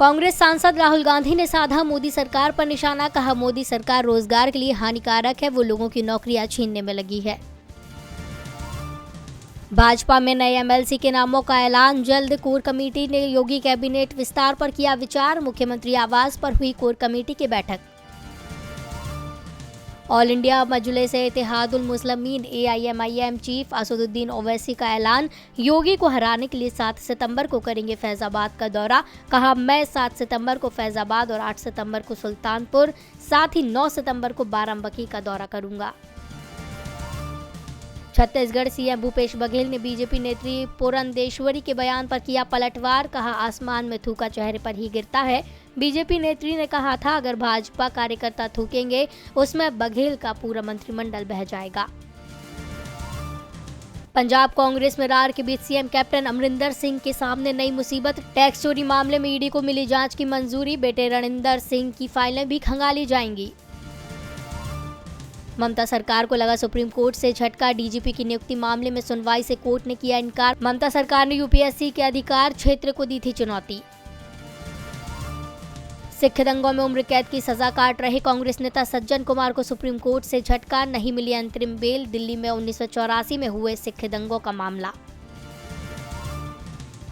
कांग्रेस सांसद राहुल गांधी ने साधा मोदी सरकार पर निशाना, कहा मोदी सरकार रोजगार के लिए हानिकारक है, वो लोगों की नौकरियां छीनने में लगी है। भाजपा में नए एमएलसी के नामों का ऐलान जल्द, कोर कमेटी ने योगी कैबिनेट विस्तार पर किया विचार, मुख्यमंत्री आवास पर हुई कोर कमेटी की बैठक। ऑल इंडिया मजलिस इत्तेहादुल मुस्लिमीन AIMIM चीफ असदुद्दीन ओवैसी का ऐलान, योगी को हराने के लिए 7 सितंबर को करेंगे फैजाबाद का दौरा, कहा मैं 7 सितंबर को फैजाबाद और 8 सितंबर को सुल्तानपुर, साथ ही 9 सितंबर को बाराबंकी का दौरा करूंगा। छत्तीसगढ़ सीएम भूपेश बघेल ने बीजेपी नेत्री पुरंदेश्वरी के बयान पर किया पलटवार, कहा आसमान में थूका चेहरे पर ही गिरता है। बीजेपी नेत्री ने कहा था अगर भाजपा कार्यकर्ता थूकेंगे उसमें बघेल का पूरा मंत्रिमंडल बह जाएगा। पंजाब कांग्रेस में रार के बीच सीएम कैप्टन अमरिंदर सिंह के सामने नई मुसीबत, टैक्स चोरी मामले में ईडी को मिली जांच की मंजूरी, बेटे रणिंदर सिंह की फाइलें भी खंगाली जाएंगी। ममता सरकार को लगा सुप्रीम कोर्ट से झटका, डीजीपी की नियुक्ति मामले में सुनवाई से कोर्ट ने किया इनकार, ममता सरकार ने यूपीएससी के अधिकार क्षेत्र को दी थी चुनौती। सिख दंगों में उम्र कैद की सजा काट रहे कांग्रेस नेता सज्जन कुमार को सुप्रीम कोर्ट से झटका, नहीं मिली अंतरिम बेल, दिल्ली में 1984 में हुए सिख दंगों का मामला।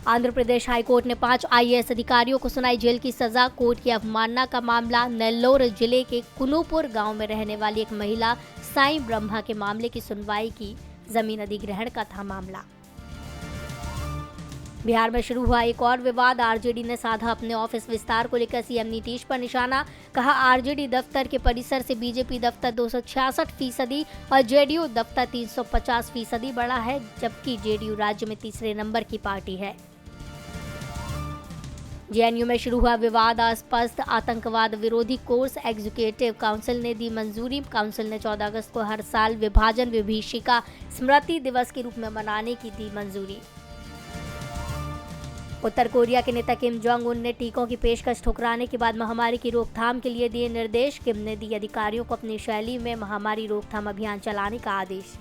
आंध्र प्रदेश हाईकोर्ट ने 5 IAS अधिकारियों को सुनाई जेल की सजा, कोर्ट की अवमानना का मामला। नेल्लोर जिले के कुनूपुर गांव में रहने वाली एक महिला साईं ब्रह्मा के मामले की सुनवाई की, जमीन अधिग्रहण का था मामला। बिहार में शुरू हुआ एक और विवाद, आरजेडी ने साधा अपने ऑफिस विस्तार को लेकर सीएम नीतीश पर निशाना, कहा आरजेडी दफ्तर के परिसर से बीजेपी दफ्तर 266% और जेडीयू दफ्तर 350% बड़ा है, जबकि जेडीयू राज्य में तीसरे नंबर की पार्टी है। जेएनयू में शुरू हुआ विवादास्पद आतंकवाद विरोधी कोर्स, एग्जीक्यूटिव काउंसिल ने दी मंजूरी, काउंसिल ने 14 अगस्त को हर साल विभाजन विभीषिका स्मृति दिवस के रूप में मनाने की दी मंजूरी। उत्तर कोरिया के नेता किम जोंग उन ने टीकों की पेशकश ठुकराने के बाद महामारी की रोकथाम के लिए दिए निर्देश, किम ने दी अधिकारियों को अपनी शैली में महामारी रोकथाम अभियान चलाने का आदेश।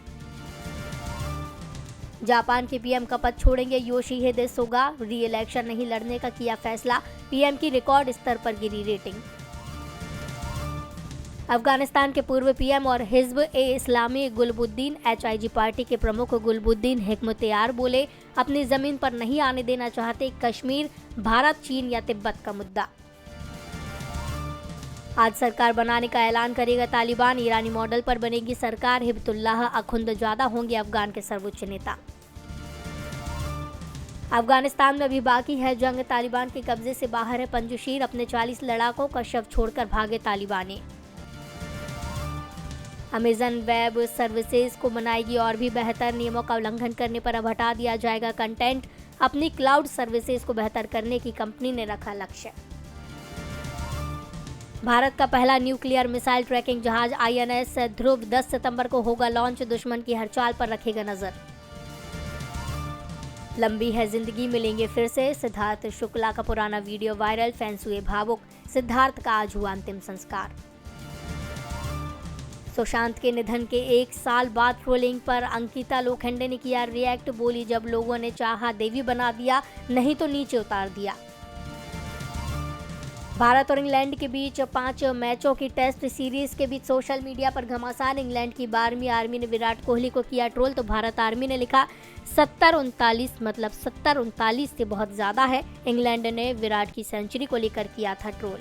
जापान के पीएम का पद छोड़ेंगे योशिहिदे सुगा, री इलेक्शन नहीं लड़ने का किया फैसला, पीएम की रिकॉर्ड स्तर पर गिरी रेटिंग। अफगानिस्तान के पूर्व पीएम और हिज़्ब-ए-इस्लामी गुलबुद्दीन HIG पार्टी के प्रमुख गुलबुद्दीन हिकमतयार बोले अपनी जमीन पर नहीं आने देना चाहते कश्मीर, भारत, चीन या तिब्बत का मुद्दा। आज सरकार बनाने का ऐलान करेगा तालिबान, ईरानी मॉडल पर बनेगी सरकार, हिबतुल्लाह अखुंदजादा होंगे अफगान के सर्वोच्च नेता। अफगानिस्तान में अभी बाकी है जंग, तालिबान के कब्जे से बाहर है पंजशीर, अपने 40 लड़ाकों का शव छोड़कर भागे तालिबानी। अमेजन वेब सर्विसेज को बनाएगी और भी बेहतर, नियमों का उल्लंघन करने पर अब हटा दिया जाएगा कंटेंट, अपनी क्लाउड सर्विसेज को बेहतर करने की कंपनी ने रखा लक्ष्य। भारत का पहला न्यूक्लियर मिसाइल ट्रैकिंग जहाज INS ध्रुव 10 सितंबर को होगा लॉन्च, दुश्मन की हर चाल पर रखेगा नजर। लंबी है जिंदगी, मिलेंगे फिर से, सिद्धार्थ शुक्ला का पुराना वीडियो वायरल, फैंस हुए भावुक, सिद्धार्थ का आज हुआ अंतिम संस्कार। सुशांत के निधन के 1 साल बाद ट्रोलिंग पर अंकिता लोखंडे ने किया रिएक्ट, बोली जब लोगों ने चाहा देवी बना दिया, नहीं तो नीचे उतार दिया। भारत और इंग्लैंड के बीच 5 मैचों की टेस्ट सीरीज के बीच सोशल मीडिया पर घमासान, इंग्लैंड की 12वीं आर्मी ने विराट कोहली को किया ट्रोल, तो भारत आर्मी ने लिखा 70-39 मतलब 70-39 से बहुत ज्यादा है, इंग्लैंड ने विराट की सेंचुरी को लेकर किया था ट्रोल।